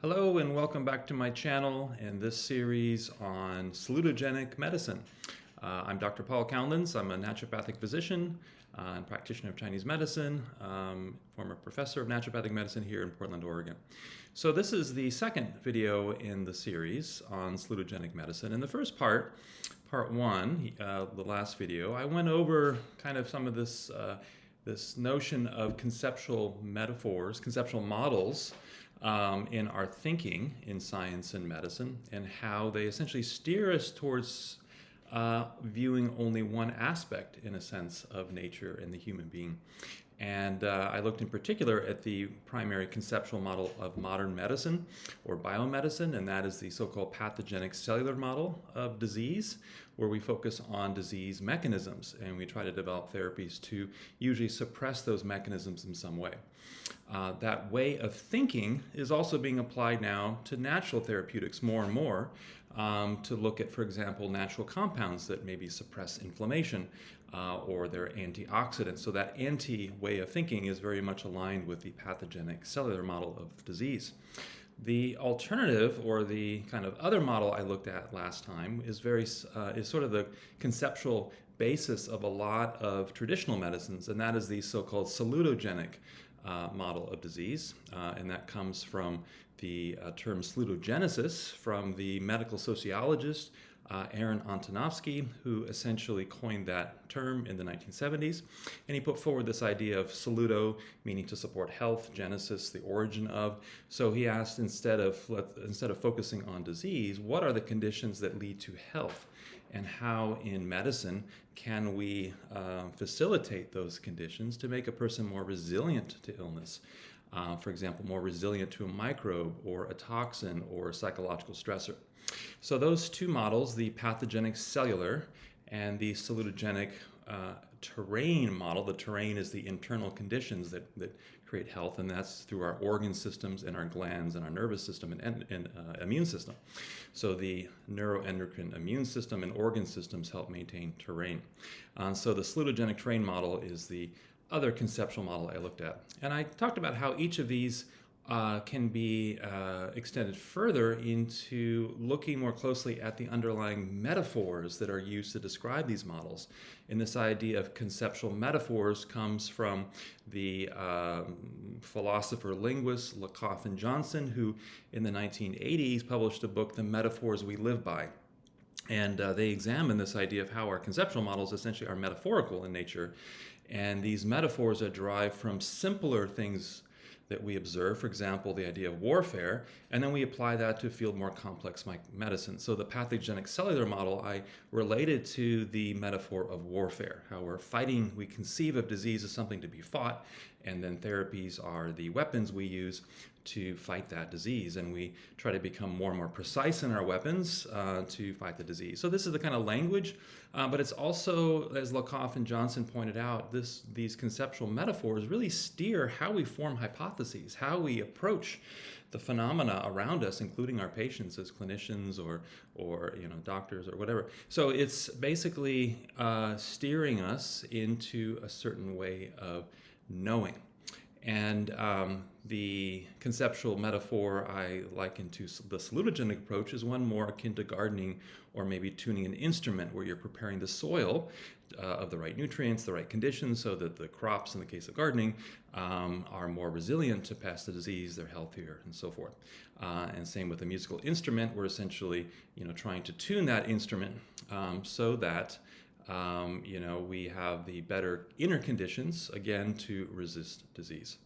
Hello and welcome back to my channel and this series on salutogenic medicine. I'm Dr. Paul Cowlins. I'm a naturopathic physician and practitioner of Chinese medicine, former professor of naturopathic medicine here in Portland, Oregon. So this is the second video in the series on salutogenic medicine. In the first part one, the last video, I went over kind of some of this notion of conceptual metaphors, conceptual models in our thinking in science and medicine, and how they essentially steer us towards viewing only one aspect, in a sense, of nature and the human being. And I looked in particular at the primary conceptual model of modern medicine or biomedicine, and that is the so-called pathogenic cellular model of disease, where we focus on disease mechanisms and we try to develop therapies to usually suppress those mechanisms in some way. That way of thinking is also being applied now to natural therapeutics more and more, to look at, for example, natural compounds that maybe suppress inflammation or they're antioxidants. So that anti-way of thinking is very much aligned with the pathogenic cellular model of disease. The alternative, or the kind of other model I looked at last time, is sort of the conceptual basis of a lot of traditional medicines, and that is the so-called salutogenic model of disease, and that comes from the term salutogenesis from the medical sociologist Aaron Antonovsky, who essentially coined that term in the 1970s. And he put forward this idea of saluto, meaning to support health, genesis, the origin of. So he asked, instead of focusing on disease, what are the conditions that lead to health? And how in medicine can we facilitate those conditions to make a person more resilient to illness? For example, more resilient to a microbe or a toxin or a psychological stressor. So those two models, the pathogenic cellular and the salutogenic terrain model, the terrain is the internal conditions that create health, and that's through our organ systems and our glands and our nervous system and immune system. So the neuroendocrine immune system and organ systems help maintain terrain. So the salutogenic terrain model is the other conceptual model I looked at. And I talked about how each of these can be extended further into looking more closely at the underlying metaphors that are used to describe these models. And this idea of conceptual metaphors comes from the philosopher-linguist Lakoff and Johnson, who in the 1980s published a book, The Metaphors We Live By. And they examine this idea of how our conceptual models essentially are metaphorical in nature. And these metaphors are derived from simpler things that we observe, for example, the idea of warfare, and then we apply that to a field more complex like medicine. So the pathogenic cellular model I related to the metaphor of warfare, how we're fighting, we conceive of disease as something to be fought, and then therapies are the weapons we use to fight that disease, and we try to become more and more precise in our weapons to fight the disease. So this is the kind of language, but it's also, as Lakoff and Johnson pointed out, these conceptual metaphors really steer how we form hypotheses, how we approach the phenomena around us, including our patients as clinicians or doctors or whatever. So it's basically steering us into a certain way of knowing. And the conceptual metaphor I liken to the salutogenic approach is one more akin to gardening, or maybe tuning an instrument where you're preparing the soil of the right nutrients, the right conditions, so that the crops, in the case of gardening, are more resilient to pest and disease, they're healthier, and so forth. And same with a musical instrument, we're essentially trying to tune that instrument so that we have the better inner conditions, again, to resist disease.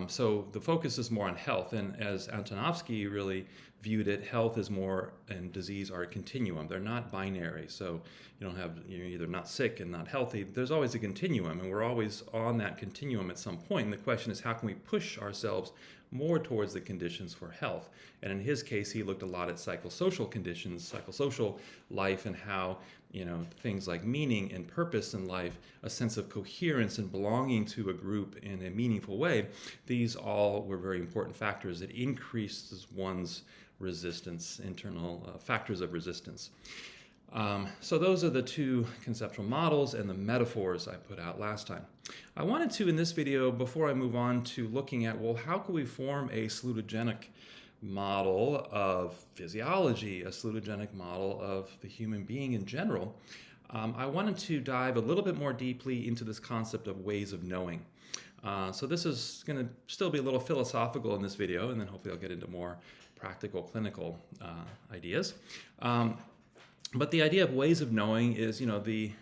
So the focus is more on health, and as Antonovsky really viewed it, health is more and disease are a continuum. They're not binary, so you're either not sick and not healthy. There's always a continuum, and we're always on that continuum at some point. And the question is, how can we push ourselves more towards the conditions for health? And in his case, he looked a lot at psychosocial conditions, psychosocial life, and how things like meaning and purpose in life, a sense of coherence and belonging to a group in a meaningful way, these all were very important factors that increases one's resistance, internal factors of resistance. So those are the two conceptual models and the metaphors I put out last time. I wanted to, in this video, before I move on to looking at, well, how can we form a salutogenic model of physiology, a salutogenic model of the human being in general, I wanted to dive a little bit more deeply into this concept of ways of knowing. So this is going to still be a little philosophical in this video, and then hopefully I'll get into more practical, clinical ideas. But the idea of ways of knowing is, the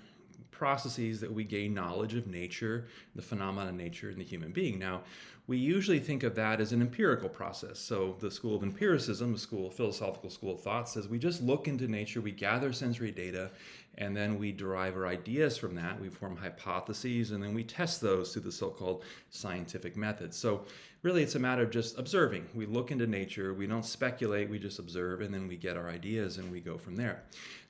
processes that we gain knowledge of nature, the phenomena of nature in the human being. Now, we usually think of that as an empirical process. So the school of empiricism, philosophical school of thought, says we just look into nature, we gather sensory data, and then we derive our ideas from that. We form hypotheses, and then we test those through the so-called scientific method. So really, it's a matter of just observing. We look into nature, we don't speculate, we just observe, and then we get our ideas, and we go from there.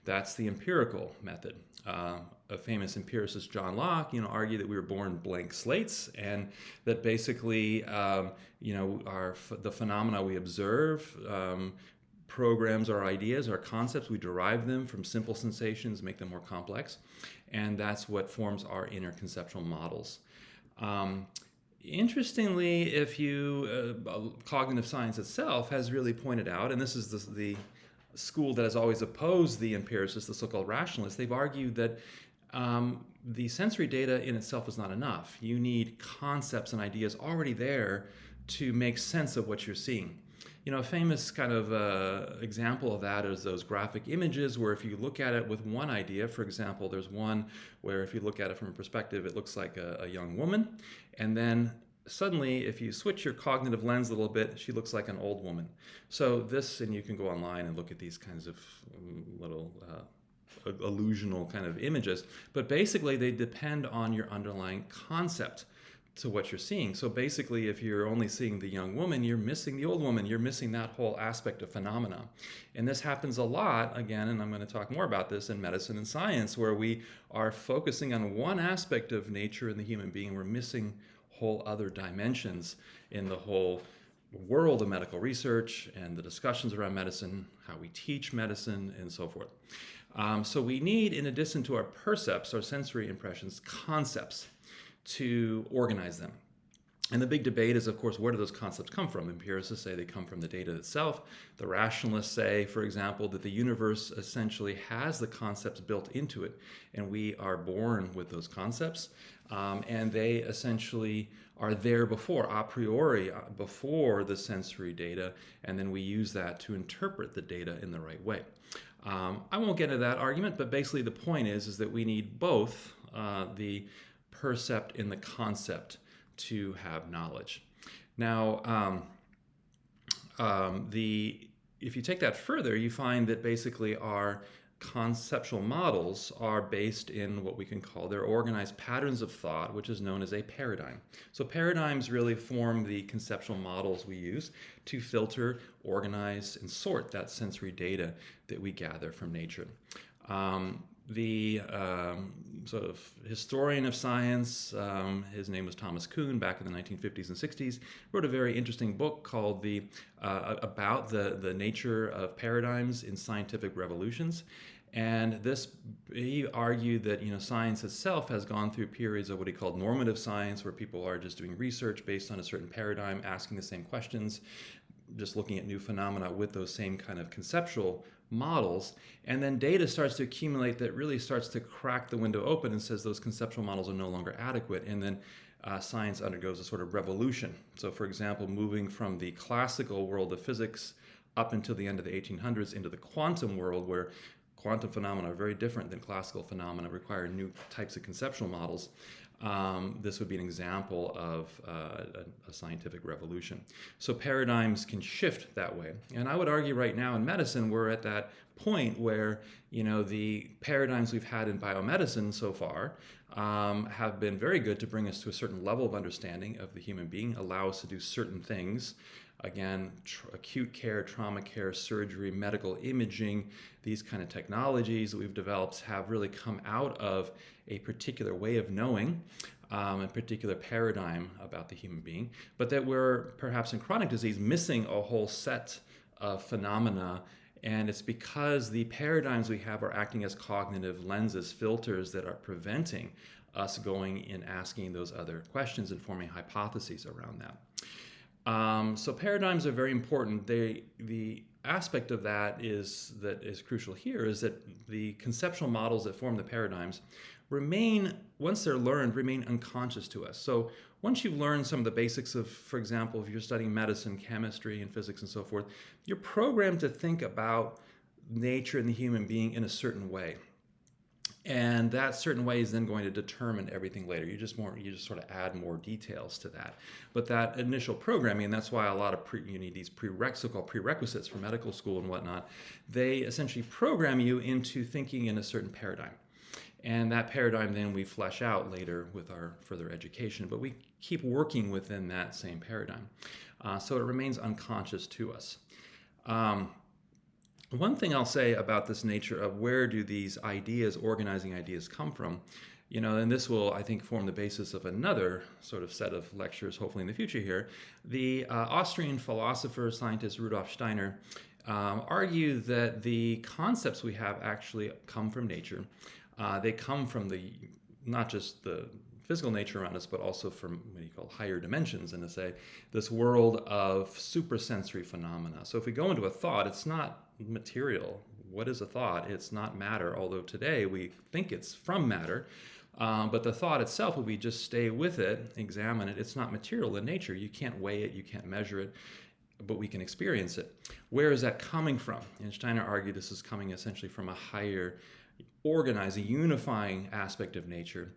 That's the empirical method. A famous empiricist, John Locke, argued that we were born blank slates, and that basically, the phenomena we observe programs our ideas, our concepts. We derive them from simple sensations, make them more complex, and that's what forms our inner conceptual models. Interestingly, cognitive science itself has really pointed out, and this is the school that has always opposed the empiricists, the so-called rationalists, they've argued that the sensory data in itself is not enough. You need concepts and ideas already there to make sense of what you're seeing. A famous kind of example of that is those graphic images where if you look at it with one idea, for example, there's one where if you look at it from a perspective, it looks like a young woman, and then suddenly, if you switch your cognitive lens a little bit, she looks like an old woman. So and you can go online and look at these kinds of little illusional kind of images, but basically they depend on your underlying concept to what you're seeing. So basically, if you're only seeing the young woman, you're missing the old woman. You're missing that whole aspect of phenomena. And this happens a lot, again, and I'm going to talk more about this in medicine and science, where we are focusing on one aspect of nature and the human being, and we're missing whole other dimensions in the whole world of medical research and the discussions around medicine, how we teach medicine, and so forth. So we need, in addition to our percepts, our sensory impressions, concepts to organize them. And the big debate is, of course, where do those concepts come from? Empiricists say they come from the data itself. The rationalists say, for example, that the universe essentially has the concepts built into it, and we are born with those concepts. And they essentially are there a priori, before the sensory data, and then we use that to interpret the data in the right way. I won't get into that argument, but basically the point is that we need both the percept and the concept to have knowledge. Now, if you take that further, you find that basically our conceptual models are based in what we can call, they're organized patterns of thought, which is known as a paradigm. So paradigms really form the conceptual models we use to filter, organize, and sort that sensory data that we gather from nature. The sort of historian of science, his name was Thomas Kuhn, back in the 1950s and 60s, wrote a very interesting book called about the nature of paradigms in scientific revolutions. And he argued that science itself has gone through periods of what he called normative science, where people are just doing research based on a certain paradigm, asking the same questions, just looking at new phenomena with those same kind of conceptual models, and then data starts to accumulate that really starts to crack the window open and says those conceptual models are no longer adequate, and then science undergoes a sort of revolution. So for example, moving from the classical world of physics up until the end of the 1800s into the quantum world, where quantum phenomena are very different than classical phenomena, require new types of conceptual models. This would be an example of a scientific revolution. So paradigms can shift that way. And I would argue right now in medicine, we're at that point where, the paradigms we've had in biomedicine so far have been very good to bring us to a certain level of understanding of the human being, allow us to do certain things. Again, acute care, trauma care, surgery, medical imaging, these kind of technologies that we've developed have really come out of a particular way of knowing, a particular paradigm about the human being, but that we're perhaps in chronic disease missing a whole set of phenomena. And it's because the paradigms we have are acting as cognitive lenses, filters that are preventing us going and asking those other questions and forming hypotheses around that. So paradigms are very important. The aspect of that is crucial here is that the conceptual models that form the paradigms remain, once they're learned, remain unconscious to us. So once you've learned some of the basics of, for example, if you're studying medicine, chemistry, and physics and so forth, you're programmed to think about nature and the human being in a certain way. And that certain way is then going to determine everything later. You just sort of add more details to that. But that initial programming, and that's why a lot of you need these so-called prerequisites for medical school and whatnot, they essentially program you into thinking in a certain paradigm. And that paradigm then we flesh out later with our further education, but we keep working within that same paradigm. So it remains unconscious to us. One thing I'll say about this nature of where do these ideas, organizing ideas, come from, and this will, I think, form the basis of another sort of set of lectures, hopefully in the future here. The Austrian philosopher, scientist Rudolf Steiner argued that the concepts we have actually come from nature. They come from not just the physical nature around us, but also from what he called higher dimensions, and to say this world of supersensory phenomena. So if we go into a thought, it's not material. What is a thought? It's not matter, although today we think it's from matter. But the thought itself, if we just stay with it, examine it, it's not material in nature. You can't weigh it, you can't measure it, but we can experience it. Where is that coming from? And Steiner argued this is coming essentially from a higher organizing, unifying aspect of nature.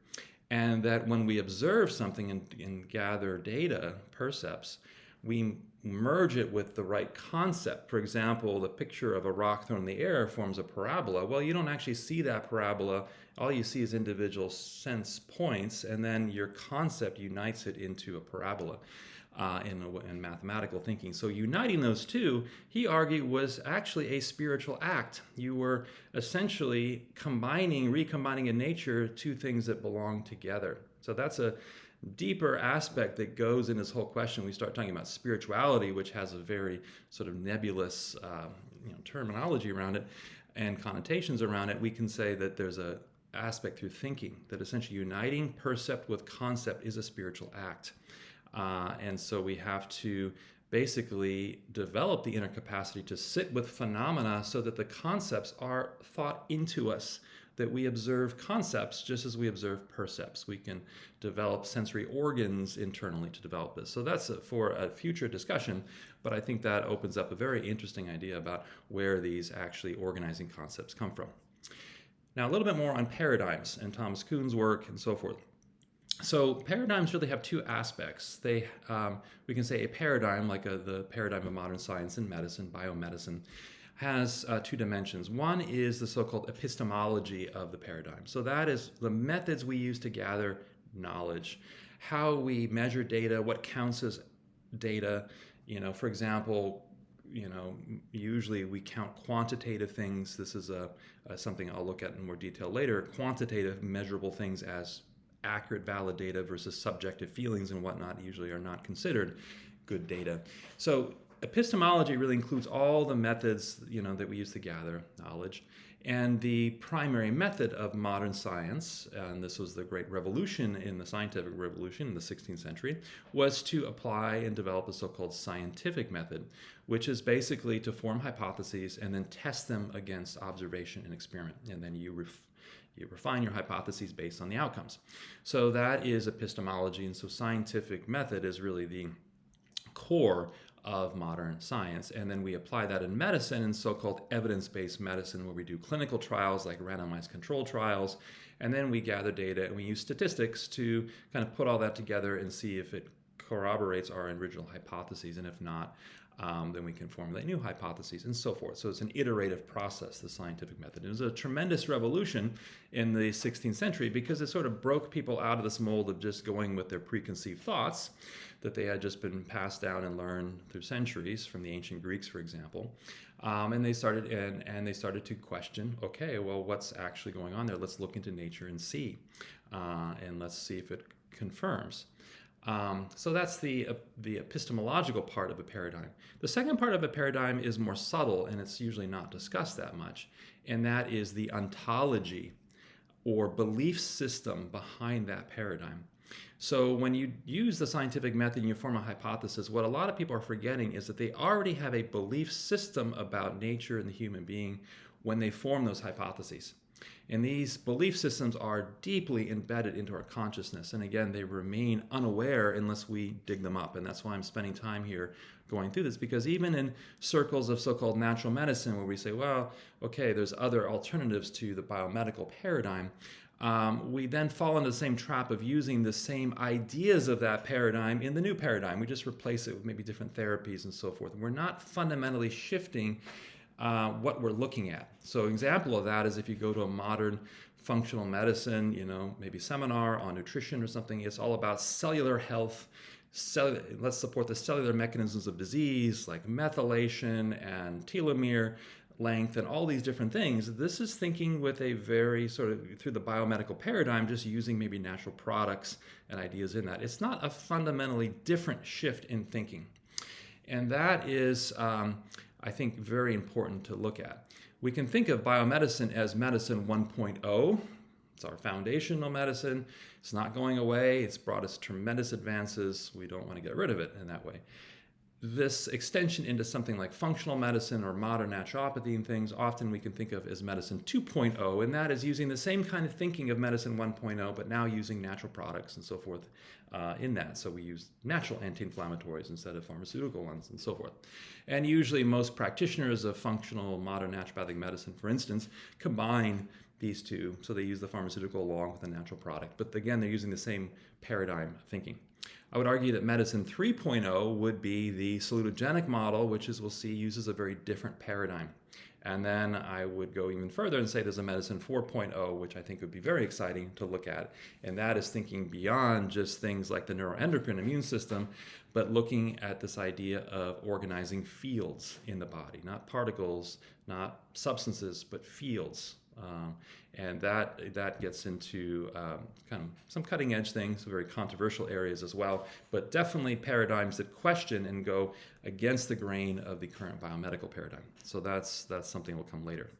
And that when we observe something and gather data, percepts, we merge it with the right concept. For example, the picture of a rock thrown in the air forms a parabola. Well, you don't actually see that parabola. All you see is individual sense points, and then your concept unites it into a parabola in mathematical thinking. So uniting those two, he argued, was actually a spiritual act. You were essentially recombining in nature two things that belong together. So that's a deeper aspect that goes in this whole question. We start talking about spirituality, which has a very sort of nebulous terminology around it and connotations around it. We can say that there's a aspect through thinking that essentially uniting percept with concept is a spiritual act. And so we have to basically develop the inner capacity to sit with phenomena so that the concepts are thought into us, that we observe concepts just as we observe percepts. We can develop sensory organs internally to develop this. So that's for a future discussion, but I think that opens up a very interesting idea about where these actually organizing concepts come from. Now, a little bit more on paradigms and Thomas Kuhn's work and so forth. So paradigms really have two aspects. We can say a paradigm, like the paradigm of modern science and medicine, biomedicine, has two dimensions. One is the so-called epistemology of the paradigm. So that is the methods we use to gather knowledge, how we measure data, what counts as data. For example, usually we count quantitative things. This is something I'll look at in more detail later. Quantitative, measurable things as accurate, valid data versus subjective feelings and whatnot usually are not considered good data. So epistemology really includes all the methods that we use to gather knowledge. And the primary method of modern science, and this was the great revolution in the scientific revolution in the 16th century, was to apply and develop a so-called scientific method, which is basically to form hypotheses and then test them against observation and experiment. And then you refine your hypotheses based on the outcomes. So that is epistemology, and so scientific method is really the core of modern science. And then we apply that in medicine in so-called evidence-based medicine, where we do clinical trials like randomized control trials, and then we gather data and we use statistics to kind of put all that together and see if it corroborates our original hypotheses, and if not, then we can formulate new hypotheses and so forth. So it's an iterative process, the scientific method. It was a tremendous revolution in the 16th century because it sort of broke people out of this mold of just going with their preconceived thoughts that they had just been passed down and learned through centuries from the ancient Greeks, for example. And they started to question, okay, well, what's actually going on there? Let's look into nature and see, and let's see if it confirms. So that's the epistemological part of a paradigm. The second part of a paradigm is more subtle, and it's usually not discussed that much, and that is the ontology or belief system behind that paradigm. So when you use the scientific method and you form a hypothesis, what a lot of people are forgetting is that they already have a belief system about nature and the human being when they form those hypotheses. And these belief systems are deeply embedded into our consciousness. And again, they remain unaware unless we dig them up. And that's why I'm spending time here going through this, because even in circles of so-called natural medicine, where we say, well, okay, there's other alternatives to the biomedical paradigm, we then fall into the same trap of using the same ideas of that paradigm in the new paradigm. We just replace it with maybe different therapies and so forth. We're not fundamentally shifting what we're looking at. So an example of that is if you go to a modern functional medicine, maybe seminar on nutrition or something, it's all about cellular health. Let's support the cellular mechanisms of disease like methylation and telomere length and all these different things. This is thinking with a very sort of through the biomedical paradigm, just using maybe natural products and ideas in that. It's not a fundamentally different shift in thinking. And that is, I think, very important to look at. We can think of biomedicine as medicine 1.0. It's our foundational medicine. It's not going away. It's brought us tremendous advances. We don't want to get rid of it in that way. This extension into something like functional medicine or modern naturopathy and things, often we can think of as medicine 2.0, and that is using the same kind of thinking of medicine 1.0, but now using natural products and so forth in that. So we use natural anti-inflammatories instead of pharmaceutical ones and so forth. And usually most practitioners of functional modern naturopathic medicine, for instance, combine these two. So they use the pharmaceutical along with the natural product. But again, they're using the same paradigm thinking. I would argue that medicine 3.0 would be the salutogenic model, which, as we'll see, uses a very different paradigm. And then I would go even further and say there's a medicine 4.0, which I think would be very exciting to look at. And that is thinking beyond just things like the neuroendocrine immune system, but looking at this idea of organizing fields in the body, not particles, not substances, but fields. And that gets into kind of some cutting edge things, very controversial areas as well, but definitely paradigms that question and go against the grain of the current biomedical paradigm. So that's something that will come later.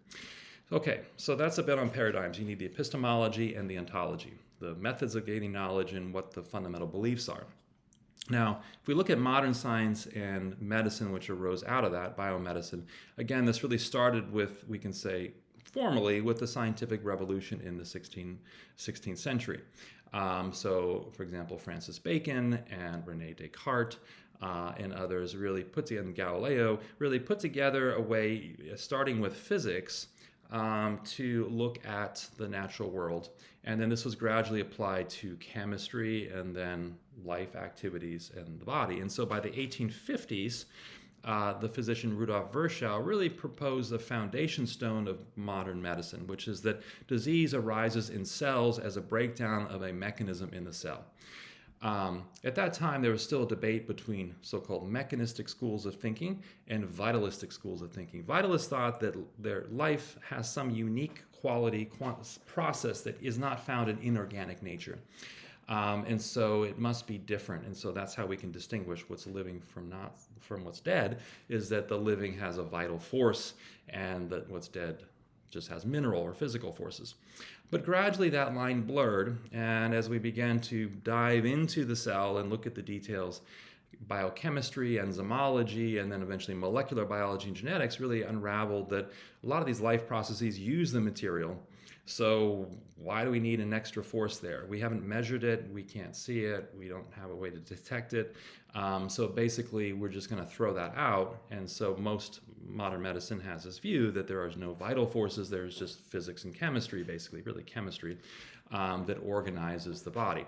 Okay, so that's a bit on paradigms. You need the epistemology and the ontology, the methods of gaining knowledge and what the fundamental beliefs are. Now, if we look at modern science and medicine, which arose out of that, biomedicine, again, this really started with, we can say, formally with the scientific revolution in the 16th century. So, for example, Francis Bacon and René Descartes and others really put together, and Galileo really put together a way, starting with physics, to look at the natural world. And then this was gradually applied to chemistry and then life activities in the body. And so by the 1850s, the physician Rudolf Virchow really proposed the foundation stone of modern medicine, which is that disease arises in cells as a breakdown of a mechanism in the cell. At that time, there was still a debate between so-called mechanistic schools of thinking and vitalistic schools of thinking. Vitalists thought that their life has some unique quality process that is not found in inorganic nature. And so it must be different. And so that's how we can distinguish what's living from what's dead, is that the living has a vital force and that what's dead just has mineral or physical forces. But gradually that line blurred, and as we began to dive into the cell and look at the details, biochemistry, enzymology, and then eventually molecular biology and genetics really unraveled that a lot of these life processes use the material. So why do we need an extra force there? We haven't measured it, we can't see it, we don't have a way to detect it. So basically we're just going to throw that out. And so most modern medicine has this view that there are no vital forces, there's just physics and chemistry, basically, really chemistry, that organizes the body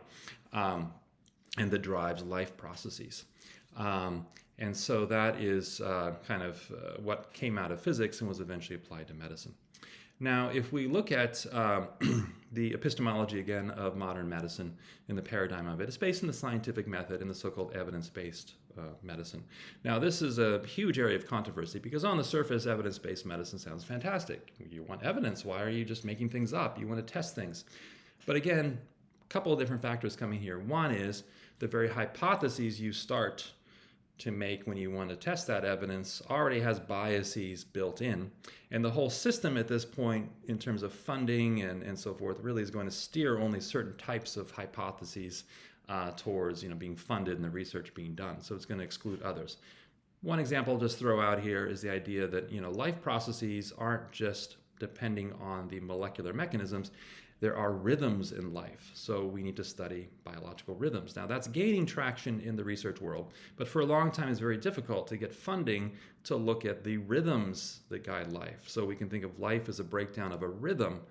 and that drives life processes. And so that is kind of what came out of physics and was eventually applied to medicine. Now, if we look at the epistemology, again, of modern medicine and the paradigm of it, it's based on the scientific method and the so-called evidence-based medicine. Now, this is a huge area of controversy because on the surface, evidence-based medicine sounds fantastic. You want evidence. Why are you just making things up? You want to test things. But again, a couple of different factors coming here. One is the very hypotheses you start to make when you want to test that evidence already has biases built in. And the whole system at this point, in terms of funding and so forth, really is going to steer only certain types of hypotheses towards being funded and the research being done. So it's going to exclude others. One example I'll just throw out here is the idea that life processes aren't just depending on the molecular mechanisms. There are rhythms in life, so we need to study biological rhythms. Now, that's gaining traction in the research world, but for a long time it's very difficult to get funding to look at the rhythms that guide life. So we can think of life as a breakdown of a rhythm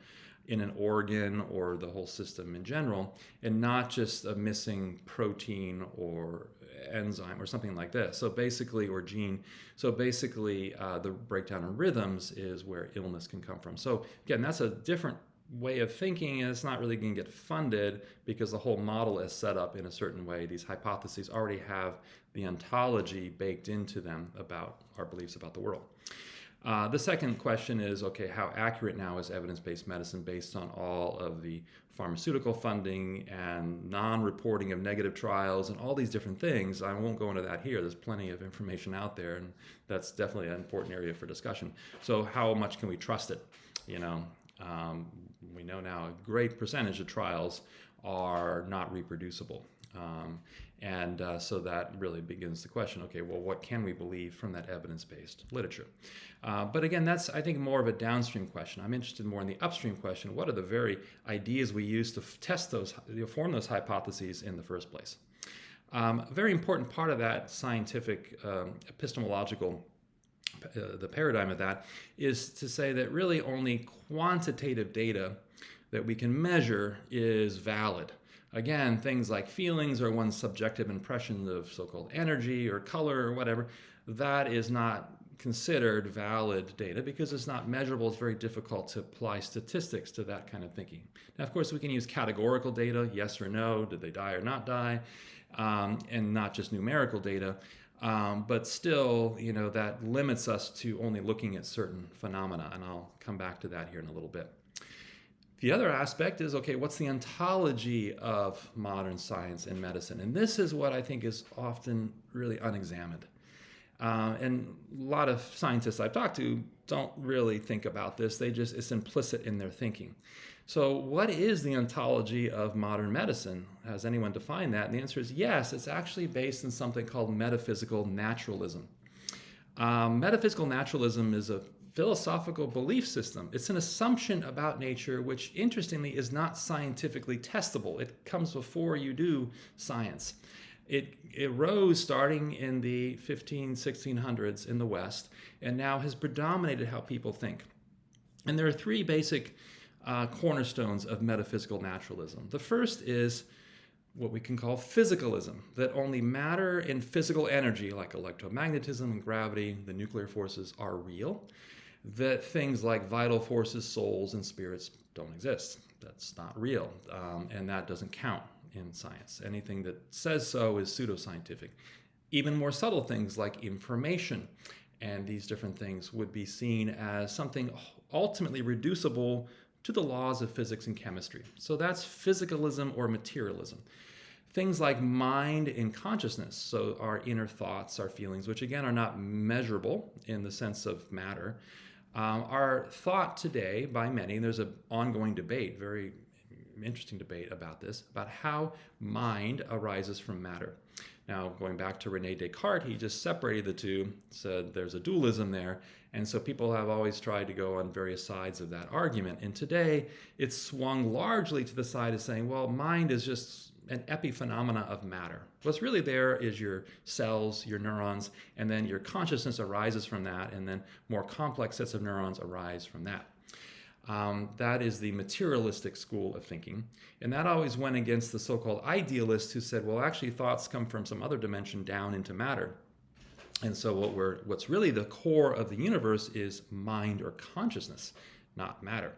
in an organ or the whole system in general, and not just a missing protein or enzyme or something like this. So basically, or gene. So basically, the breakdown in rhythms is where illness can come from. So again, that's a different way of thinking, and it's not really going to get funded because the whole model is set up in a certain way. These hypotheses already have the ontology baked into them about our beliefs about the world. The second question is, okay, how accurate now is evidence-based medicine based on all of the pharmaceutical funding and non-reporting of negative trials and all these different things? I won't go into that here. There's plenty of information out there, and that's definitely an important area for discussion. So how much can we trust it? We know now a great percentage of trials are not reproducible. So that really begins the question, okay, well, what can we believe from that evidence-based literature? But again, that's, I think, more of a downstream question. I'm interested more in the upstream question. What are the very ideas we use to test those, form those hypotheses in the first place? A very important part of that scientific epistemological the paradigm of that is to say that really only quantitative data that we can measure is valid. Again, things like feelings or one's subjective impression of so-called energy or color or whatever, that is not considered valid data because it's not measurable. It's very difficult to apply statistics to that kind of thinking. Now, of course, we can use categorical data, yes or no, did they die or not die, and not just numerical data. But still, that limits us to only looking at certain phenomena, and I'll come back to that here in a little bit. The other aspect is, okay, what's the ontology of modern science and medicine? And this is what I think is often really unexamined. And a lot of scientists I've talked to don't really think about this. It's implicit in their thinking. So what is the ontology of modern medicine? Has anyone defined that? And the answer is yes, it's actually based in something called metaphysical naturalism. Metaphysical naturalism is a philosophical belief system. It's an assumption about nature which, interestingly, is not scientifically testable. It comes before you do science. It arose starting in the 1600s in the West, and now has predominated how people think. And there are three basic cornerstones of metaphysical naturalism. The first is what we can call physicalism, that only matter and physical energy, like electromagnetism and gravity, the nuclear forces, are real, that things like vital forces, souls, and spirits don't exist. That's not real, and that doesn't count in science. Anything that says so is pseudoscientific. Even more subtle things like information and these different things would be seen as something ultimately reducible to the laws of physics and chemistry. So that's physicalism or materialism. Things like mind and consciousness, so our inner thoughts, our feelings, which again are not measurable in the sense of matter, are thought today by many, and there's an ongoing debate, very interesting debate about this, about how mind arises from matter. Now, going back to René Descartes, he just separated the two, said there's a dualism there, and so people have always tried to go on various sides of that argument. And today, it's swung largely to the side of saying, well, mind is just an epiphenomena of matter. What's really there is your cells, your neurons, and then your consciousness arises from that, and then more complex sets of neurons arise from that. That is the materialistic school of thinking. And that always went against the so-called idealists who said, well, actually thoughts come from some other dimension down into matter. And so what's really the core of the universe is mind or consciousness, not matter.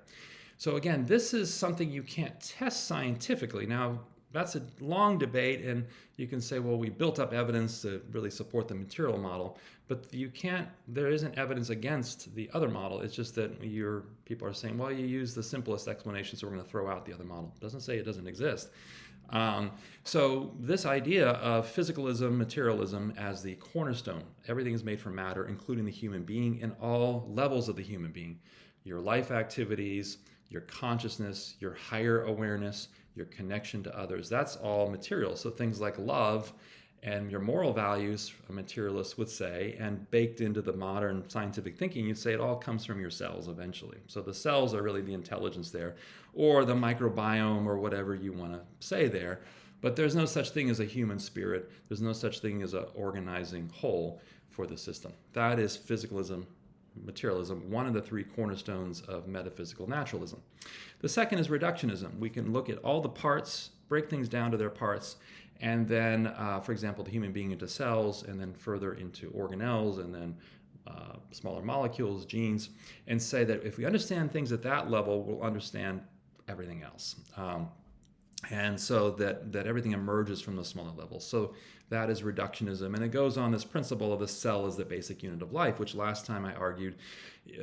So again, this is something you can't test scientifically. Now, that's a long debate, and you can say, well, we built up evidence to really support the material model, but there isn't evidence against the other model. It's just that people are saying, well, you use the simplest explanation, so we're going to throw out the other model. It doesn't say it doesn't exist. So this idea of physicalism, materialism as the cornerstone, everything is made from matter, including the human being and all levels of the human being, your life activities, your consciousness, your higher awareness, your connection to others, that's all material. So things like love and your moral values, a materialist would say, and baked into the modern scientific thinking, you'd say it all comes from your cells eventually. So the cells are really the intelligence there, or the microbiome, or whatever you want to say there. But there's no such thing as a human spirit. There's no such thing as an organizing whole for the system. That is physicalism, materialism, one of the three cornerstones of metaphysical naturalism. The second is reductionism. We can look at all the parts, break things down to their parts, and then, for example, the human being into cells, and then further into organelles, and then smaller molecules, genes, and say that if we understand things at that level, we'll understand everything else. And so that everything emerges from the smaller levels. So that is reductionism. And it goes on this principle of the cell as the basic unit of life, which last time I argued,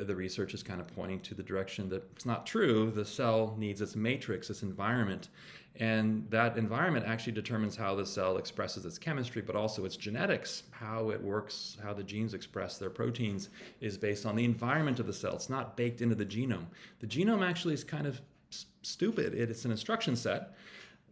the research is kind of pointing to the direction that it's not true. The cell needs its matrix, its environment. And that environment actually determines how the cell expresses its chemistry, but also its genetics, how it works, how the genes express their proteins is based on the environment of the cell. It's not baked into the genome. The genome actually is kind of stupid. It's an instruction set,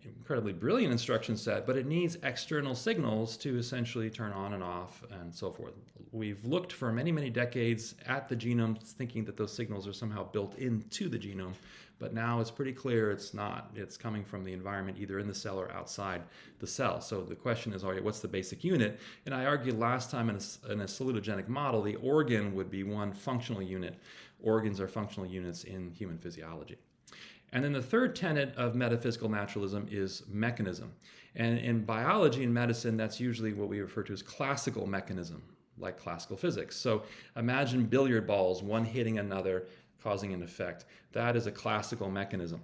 incredibly brilliant instruction set, but it needs external signals to essentially turn on and off and so forth. We've looked for many, many decades at the genome thinking that those signals are somehow built into the genome, but now it's pretty clear it's not. It's coming from the environment either in the cell or outside the cell. So the question is, all right, what's the basic unit? And I argued last time in a salutogenic model, the organ would be one functional unit. Organs are functional units in human physiology. And then the third tenet of metaphysical naturalism is mechanism. And in biology and medicine, that's usually what we refer to as classical mechanism, like classical physics. So imagine billiard balls, one hitting another, causing an effect. That is a classical mechanism.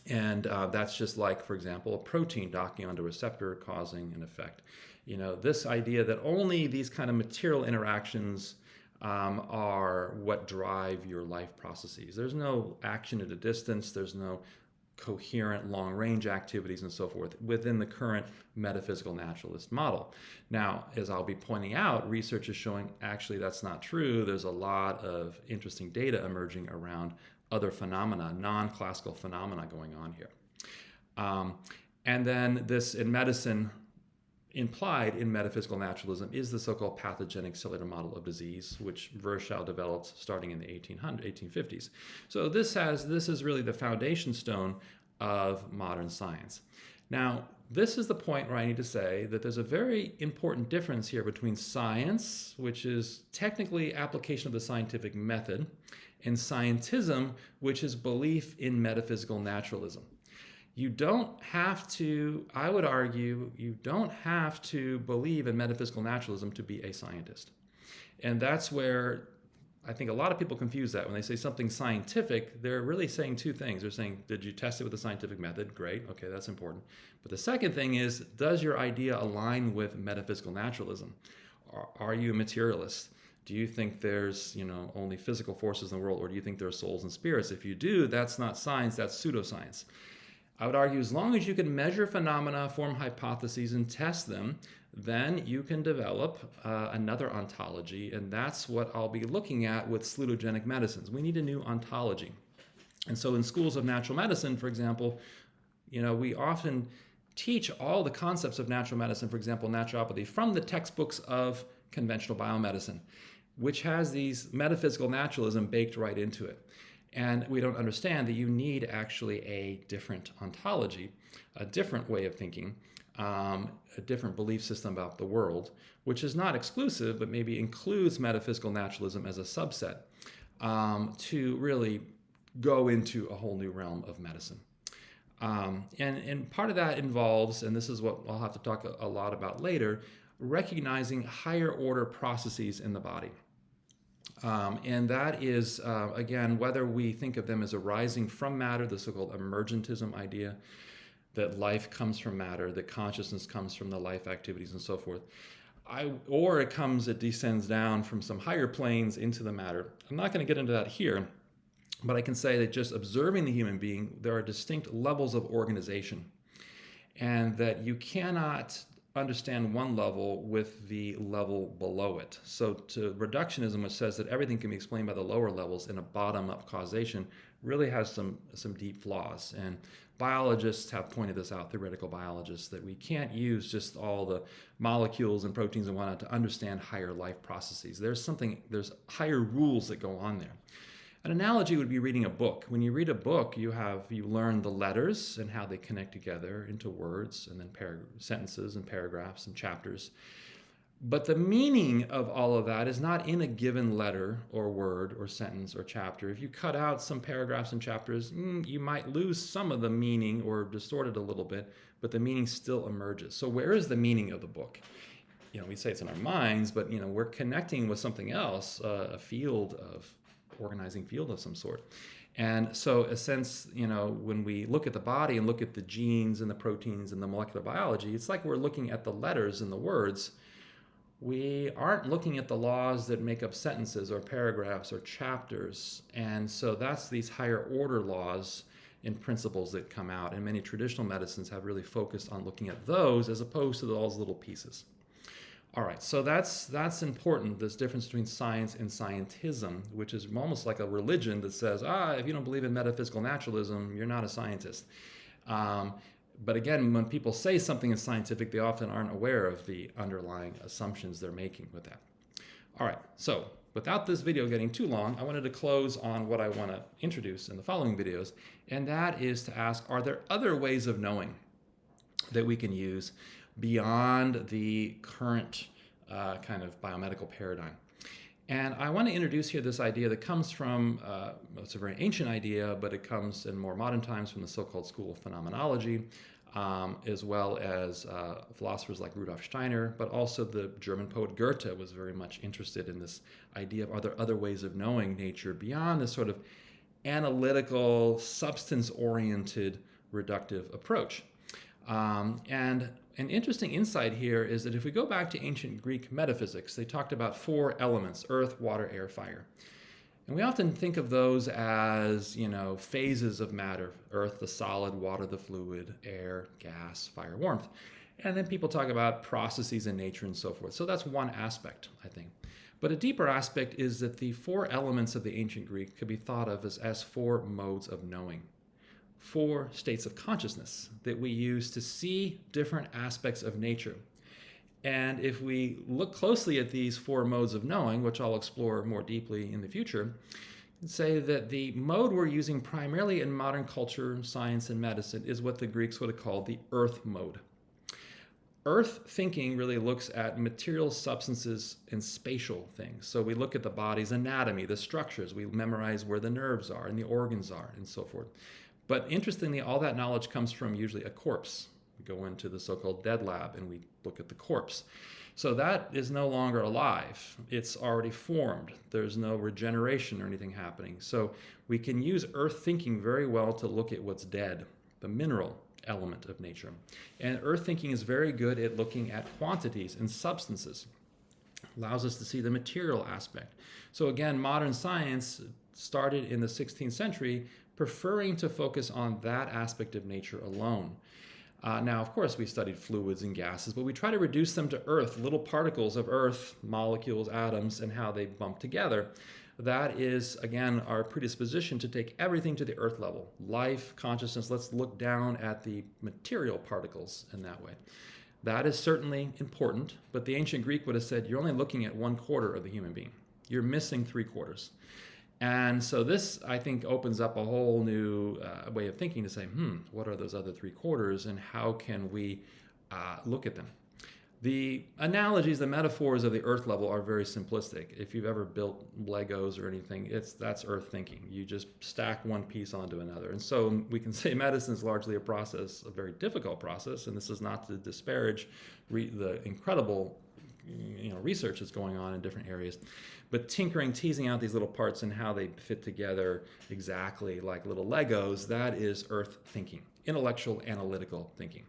And that's just like, for example, a protein docking onto a receptor causing an effect. You know, this idea that only these kind of material interactions are what drive your life processes. There's no action at a distance. There's no coherent long-range activities and so forth within the current metaphysical naturalist model. Now, as I'll be pointing out, research is showing actually that's not true. There's a lot of interesting data emerging around other phenomena, non-classical phenomena going on here. And then this in medicine, implied in metaphysical naturalism is the so-called pathogenic cellular model of disease, which Virchow developed starting in the 1850s. So this is really the foundation stone of modern science. Now, this is the point where I need to say that there's a very important difference here between science, which is technically application of the scientific method, and scientism, which is belief in metaphysical naturalism. You don't have to, I would argue, you don't have to believe in metaphysical naturalism to be a scientist. And that's where I think a lot of people confuse that. When they say something scientific, they're really saying two things. They're saying, did you test it with the scientific method? Great, okay, that's important. But the second thing is, does your idea align with metaphysical naturalism? Are you a materialist? Do you think there's, only physical forces in the world, or do you think there are souls and spirits? If you do, that's not science, that's pseudoscience. I would argue as long as you can measure phenomena, form hypotheses, and test them, then you can develop another ontology, and that's what I'll be looking at with salutogenic medicines. We need a new ontology. And so in schools of natural medicine, for example, we often teach all the concepts of natural medicine, for example, naturopathy, from the textbooks of conventional biomedicine, which has these metaphysical naturalism baked right into it. And we don't understand that you need actually a different ontology, a different way of thinking, a different belief system about the world, which is not exclusive, but maybe includes metaphysical naturalism as a subset to really go into a whole new realm of medicine. And part of that involves, and this is what I'll have to talk a lot about later, recognizing higher order processes in the body. And that is, again, whether we think of them as arising from matter, the so-called emergentism idea, that life comes from matter, that consciousness comes from the life activities and so forth, or it descends down from some higher planes into the matter. I'm not going to get into that here, but I can say that just observing the human being, there are distinct levels of organization. and that you cannot understand one level with the level below it. So to reductionism, which says that everything can be explained by the lower levels in a bottom-up causation, really has some deep flaws. And biologists have pointed this out, theoretical biologists, that we can't use just all the molecules and proteins and whatnot to understand higher life processes. There's higher rules that go on there. An analogy would be reading a book. When you read a book, you learn the letters and how they connect together into words, and then sentences and paragraphs and chapters. But the meaning of all of that is not in a given letter or word or sentence or chapter. If you cut out some paragraphs and chapters, you might lose some of the meaning or distort it a little bit, but the meaning still emerges. So where is the meaning of the book? We say it's in our minds, but we're connecting with something else, a organizing field of some sort. And so a sense, when we look at the body and look at the genes and the proteins and the molecular biology, it's like we're looking at the letters and the words. We aren't looking at the laws that make up sentences or paragraphs or chapters. And so that's these higher order laws and principles that come out. And many traditional medicines have really focused on looking at those as opposed to those little pieces. All right, so that's important, this difference between science and scientism, which is almost like a religion that says, if you don't believe in metaphysical naturalism, you're not a scientist. But again, when people say something is scientific, they often aren't aware of the underlying assumptions they're making with that. All right, so without this video getting too long, I wanted to close on what I want to introduce in the following videos, and that is to ask, are there other ways of knowing that we can use beyond the current kind of biomedical paradigm? And I want to introduce here this idea that comes from, it's a very ancient idea, but it comes in more modern times from the so-called school of phenomenology, as well as philosophers like Rudolf Steiner, but also the German poet Goethe was very much interested in this idea of, are there other ways of knowing nature beyond this sort of analytical, substance-oriented, reductive approach? And an interesting insight here is that if we go back to ancient Greek metaphysics, they talked about 4 elements: earth, water, air, fire. And we often think of those as, phases of matter: earth, the solid; water, the fluid; air, gas; fire, warmth. And then people talk about processes in nature and so forth. So that's one aspect, I think. But a deeper aspect is that the 4 elements of the ancient Greek could be thought of as 4 modes of knowing. 4 states of consciousness that we use to see different aspects of nature. And if we look closely at these 4 modes of knowing, which I'll explore more deeply in the future, say that the mode we're using primarily in modern culture, science, and medicine is what the Greeks would have called the earth mode. Earth thinking really looks at material substances and spatial things. So we look at the body's anatomy, the structures, we memorize where the nerves are and the organs are and so forth. But interestingly, all that knowledge comes from usually a corpse. We go into the so-called dead lab and we look at the corpse. So that is no longer alive. It's already formed. There's no regeneration or anything happening. So we can use earth thinking very well to look at what's dead, the mineral element of nature. And earth thinking is very good at looking at quantities and substances. Allows us to see the material aspect. So again, modern science started in the 16th century preferring to focus on that aspect of nature alone. Now, of course, we studied fluids and gases, but we try to reduce them to earth, little particles of earth, molecules, atoms, and how they bump together. That is, again, our predisposition to take everything to the earth level. Life, consciousness, let's look down at the material particles in that way. That is certainly important, but the ancient Greek would have said, you're only looking at 1/4 of the human being. You're missing 3/4. And so this, I think, opens up a whole new way of thinking to say, what are those other 3/4 and how can we look at them? The analogies, the metaphors of the earth level are very simplistic. If you've ever built Legos or anything, that's earth thinking. You just stack one piece onto another. And so we can say medicine is largely a process, a very difficult process, and this is not to disparage the incredible research that's going on in different areas, but tinkering, teasing out these little parts and how they fit together exactly like little Legos, that is earth thinking, intellectual, analytical thinking.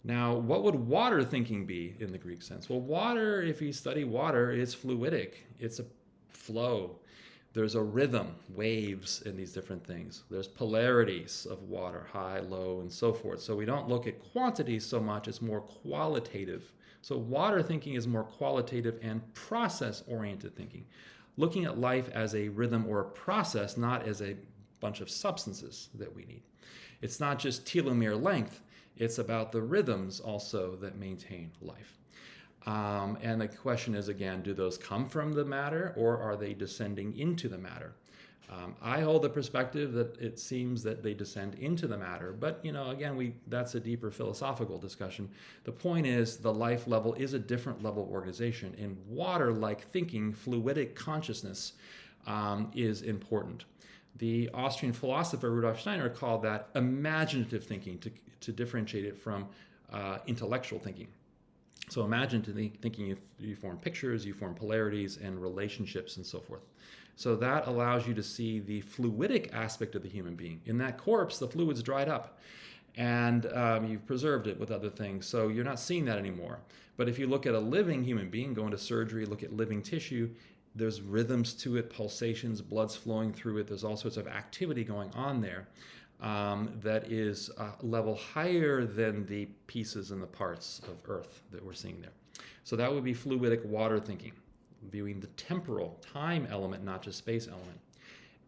Now, what would water thinking be in the Greek sense? Well, water, if you study water, it's fluidic. It's a flow. There's a rhythm, waves in these different things. There's polarities of water, high, low, and so forth. So we don't look at quantity so much, it's more qualitative. So water thinking is more qualitative and process-oriented thinking. Looking at life as a rhythm or a process, not as a bunch of substances that we need. It's not just telomere length, it's about the rhythms also that maintain life. And the question is, again, do those come from the matter or are they descending into the matter? I hold the perspective that it seems that they descend into the matter, but again, that's a deeper philosophical discussion. The point is the life level is a different level of organization. In water-like thinking, fluidic consciousness is important. The Austrian philosopher Rudolf Steiner called that imaginative thinking to differentiate it from intellectual thinking. So imaginative thinking, you form pictures, you form polarities and relationships and so forth. So that allows you to see the fluidic aspect of the human being. In that corpse, the fluid's dried up and you've preserved it with other things. So you're not seeing that anymore. But if you look at a living human being, go into surgery, look at living tissue, there's rhythms to it, pulsations, blood's flowing through it. There's all sorts of activity going on there that is a level higher than the pieces and the parts of Earth that we're seeing there. So that would be fluidic water thinking, viewing the temporal time element, not just space element.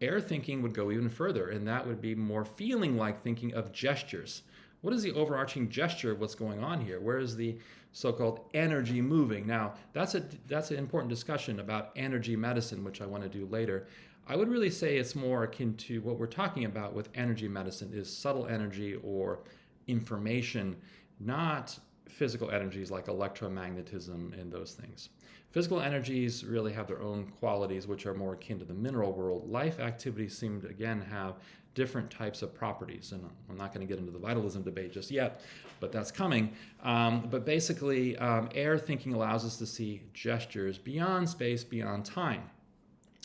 Air thinking would go even further, and that would be more feeling-like thinking of gestures. What is the overarching gesture of what's going on here? Where is the so-called energy moving? Now, that's an important discussion about energy medicine, which I want to do later. I would really say it's more akin to what we're talking about with energy medicine is subtle energy or information, not physical energies like electromagnetism and those things. Physical energies really have their own qualities, which are more akin to the mineral world. Life activities seem to, again, have different types of properties. And I'm not going to get into the vitalism debate just yet, but that's coming. But basically, air thinking allows us to see gestures beyond space, beyond time.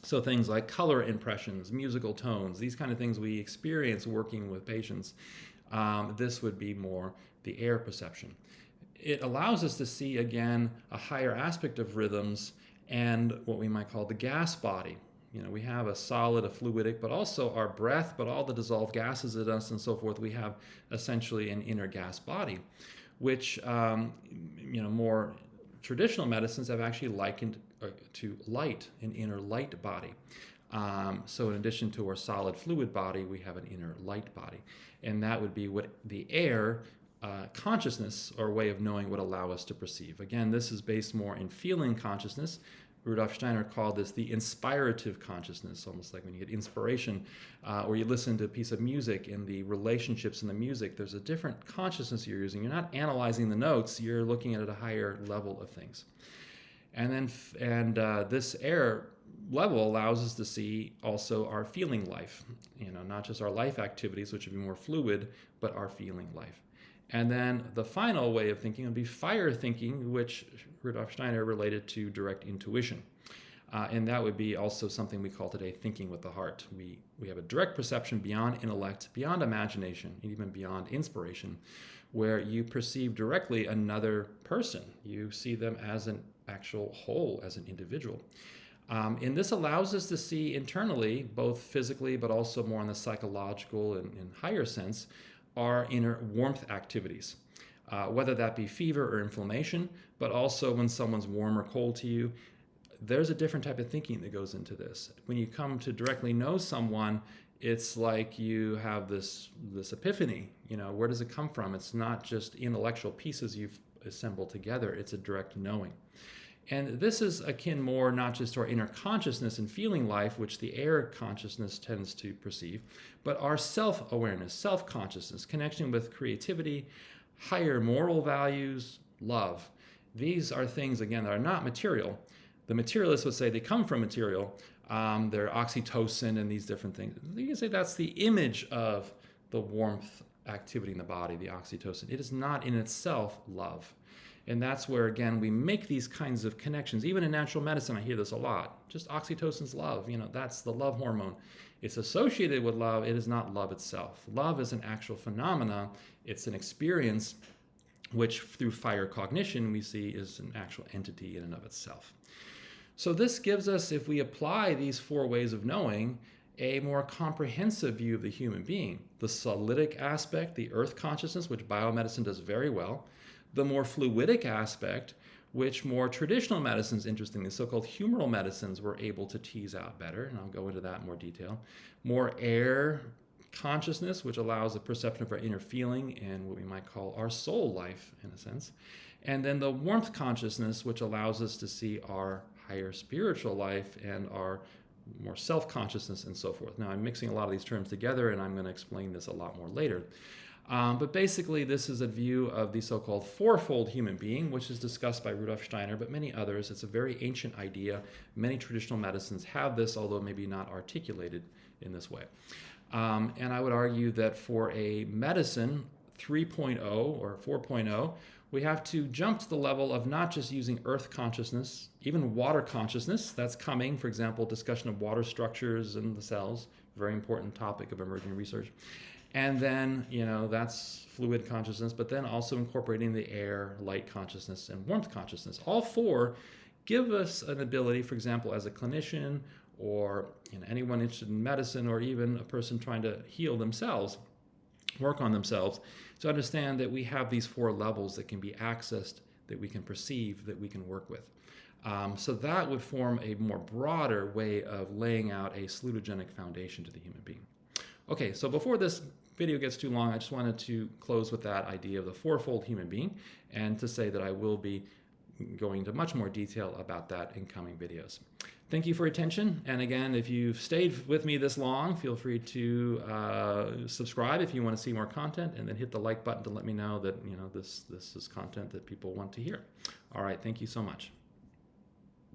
So things like color impressions, musical tones, these kind of things we experience working with patients. This would be more the air perception. It allows us to see, again, a higher aspect of rhythms and what we might call the gas body. We have a solid, a fluidic, but also our breath, but all the dissolved gases in us and so forth. We have essentially an inner gas body, which, more traditional medicines have actually likened to light, an inner light body. So in addition to our solid fluid body, we have an inner light body. And that would be what the air consciousness or way of knowing would allow us to perceive. Again, this is based more in feeling consciousness. Rudolf Steiner called this the inspirative consciousness, almost like when you get inspiration, or you listen to a piece of music and the relationships in the music, there's a different consciousness you're using. You're not analyzing the notes, you're looking at a higher level of things. And this air level allows us to see also our feeling life, not just our life activities, which would be more fluid, but our feeling life. And then the final way of thinking would be fire thinking, which Rudolf Steiner related to direct intuition. And that would be also something we call today thinking with the heart. We have a direct perception beyond intellect, beyond imagination, and even beyond inspiration, where you perceive directly another person. You see them as an actual whole, as an individual. And this allows us to see internally, both physically, but also more in the psychological and higher sense, our inner warmth activities, whether that be fever or inflammation, but also when someone's warm or cold to you. There's a different type of thinking that goes into this. When you come to directly know someone, it's like you have this epiphany. Where does it come from? It's not just intellectual pieces you've assembled together. It's a direct knowing. And this is akin more not just to our inner consciousness and feeling life, which the air consciousness tends to perceive, but our self-awareness, self-consciousness, connection with creativity, higher moral values, love. These are things, again, that are not material. The materialists would say they come from material. They're oxytocin and these different things. You can say that's the image of the warmth activity in the body, the oxytocin. It is not in itself love. And that's where, again, we make these kinds of connections. Even in natural medicine, I hear this a lot. Just oxytocin's love. That's the love hormone. It's associated with love. It is not love itself. Love is an actual phenomena. It's an experience which, through fire cognition, we see is an actual entity in and of itself. So this gives us, if we apply these 4 ways of knowing, a more comprehensive view of the human being. The solidic aspect, the earth consciousness, which biomedicine does very well. The more fluidic aspect, which more traditional medicines, interestingly, so-called humoral medicines, were able to tease out better, and I'll go into that in more detail. More air consciousness, which allows the perception of our inner feeling and what we might call our soul life, in a sense. And then the warmth consciousness, which allows us to see our higher spiritual life and our more self-consciousness and so forth. Now, I'm mixing a lot of these terms together, and I'm going to explain this a lot more later. But basically, this is a view of the so-called fourfold human being, which is discussed by Rudolf Steiner, but many others. It's a very ancient idea. Many traditional medicines have this, although maybe not articulated in this way. And I would argue that for a medicine 3.0 or 4.0, we have to jump to the level of not just using earth consciousness, even water consciousness. That's coming. For example, discussion of water structures in the cells, very important topic of emerging research. And then, that's fluid consciousness, but then also incorporating the air, light consciousness, and warmth consciousness. All 4 give us an ability, for example, as a clinician or anyone interested in medicine, or even a person trying to heal themselves, work on themselves, to understand that we have these 4 levels that can be accessed, that we can perceive, that we can work with. So that would form a more broader way of laying out a salutogenic foundation to the human being. Okay, so before this video gets too long, I just wanted to close with that idea of the fourfold human being, and to say that I will be going into much more detail about that in coming videos. Thank you for your attention, and again, if you've stayed with me this long, feel free to subscribe if you want to see more content, and then hit the like button to let me know that this is content that people want to hear. All right, thank you so much.